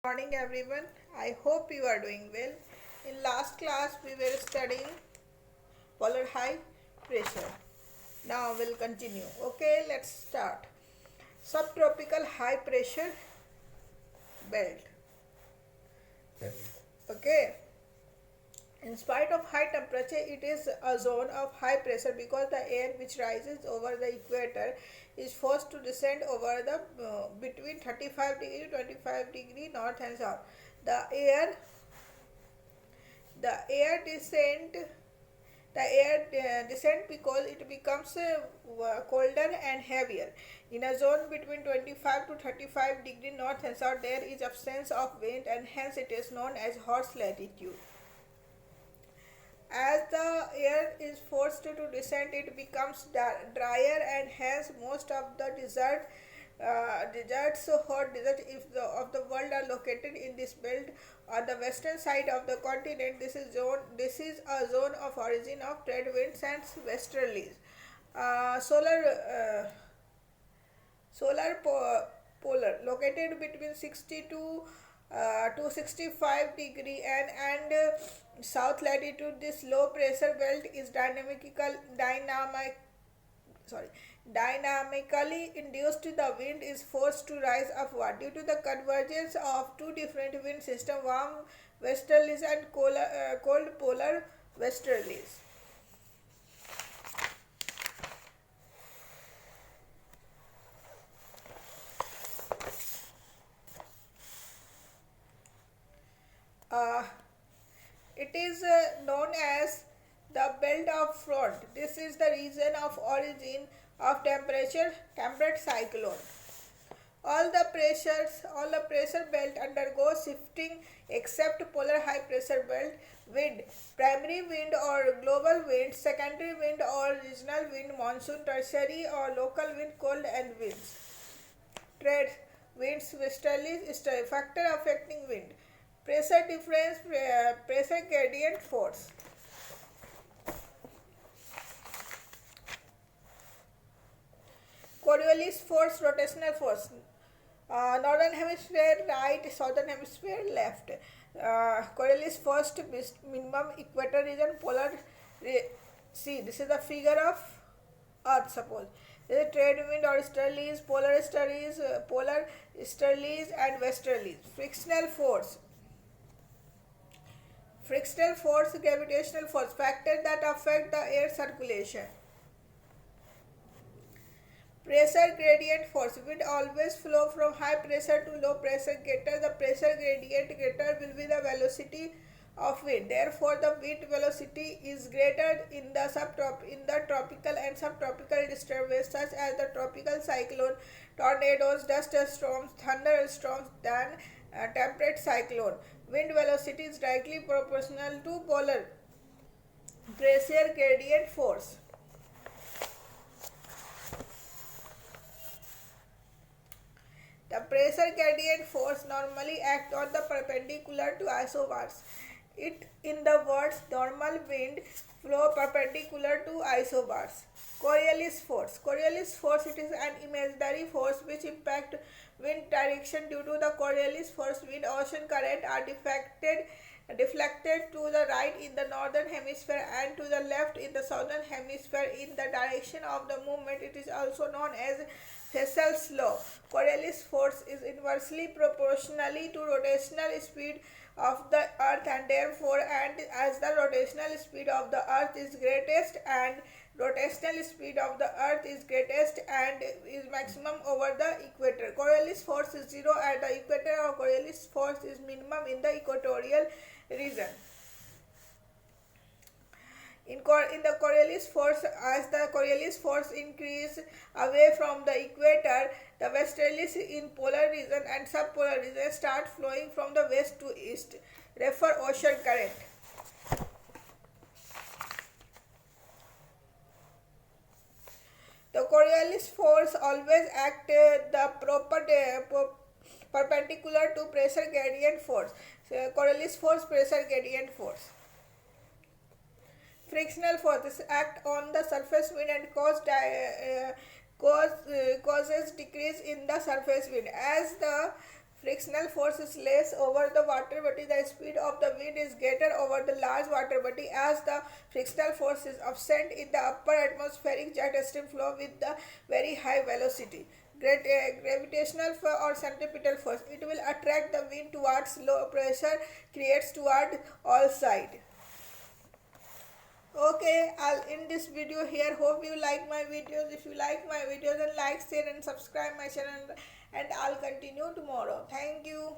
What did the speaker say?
Morning everyone. I hope you are doing well. In last class we were studying polar high pressure. Now we'll continue. Okay, let's start. Subtropical high pressure belt. Okay. In spite of high temperature, it is a zone of high pressure because the air which rises over the equator is forced to descend over the between 35 degree to 25-degree north and south. The air the air descent descent because it becomes colder and heavier. In a zone between 25 to 35-degree north and south, there is absence of wind and hence it is known as hot latitude. As the air is forced to descend, it becomes drier and hence most of the hot deserts of the world are located in this belt. On the western side of the continent, this is a zone of origin of trade winds and westerlies. Uh, solar uh, polar located between 62 to 65 degree and south latitude. This low pressure belt is sorry dynamically induced. The wind is forced to rise upward due to the convergence of two different wind systems, warm westerlies and cold polar westerlies. uh, it is known as the belt of front. This is the region of origin of temperate cyclone. All the pressure belt undergo shifting except polar high pressure belt wind, primary wind or global wind, secondary wind or regional wind, monsoon, tertiary or local wind, cold and winds. Trade winds, westerly factor affecting wind. Pressure difference, pressure gradient force. Coriolis force, rotational force. Northern hemisphere right, southern hemisphere left. Coriolis first minimum equator region polar. See, this is the figure of Earth. Suppose there is trade wind or polar easterlies and westerlies. Frictional force, gravitational force, factors that affect the air circulation. Pressure gradient force. Wind always flow from high pressure to low pressure greater. The pressure gradient greater will be the velocity of wind. Therefore, the wind velocity is greater in the tropical and subtropical disturbances such as the tropical cyclone, tornadoes, dust storms, thunderstorms than temperate cyclone. Wind velocity is directly proportional to polar pressure gradient force. The pressure gradient force normally acts on the perpendicular to isobars. It in the words normal wind flow perpendicular to isobars. Coriolis force. Coriolis force, it is an imaginary force which impact wind direction. Due to the Coriolis force, wind ocean current are deflected to the right in the northern hemisphere and to the left in the southern hemisphere in the direction of the movement. It is also known as Hessel's law. Coriolis force is inversely proportionally to rotational speed of the earth and therefore, and as the rotational speed of the earth is greatest and rotational speed of the earth is greatest and is maximum over the equator. Coriolis force is zero at the equator, or Coriolis force is minimum in the equatorial region. In the Coriolis force, as the Coriolis force increase away from the equator, the westerlies in polar region and subpolar region start flowing from the west to east. Refer ocean current. The Coriolis force always act perpendicular to pressure gradient force. So, Coriolis force, pressure gradient force. Frictional forces act on the surface wind and causes decrease in the surface wind. As the frictional force is less over the water body, the speed of the wind is greater over the large water body as the frictional force is absent in the upper atmospheric jet stream flow with the very high velocity. Gravitational or centripetal force, it will attract the wind towards low pressure creates toward all side. Okay, I'll end this video here. Hope you like my videos. If you like my videos, then like, share and subscribe my channel, and I'll continue tomorrow. Thank you.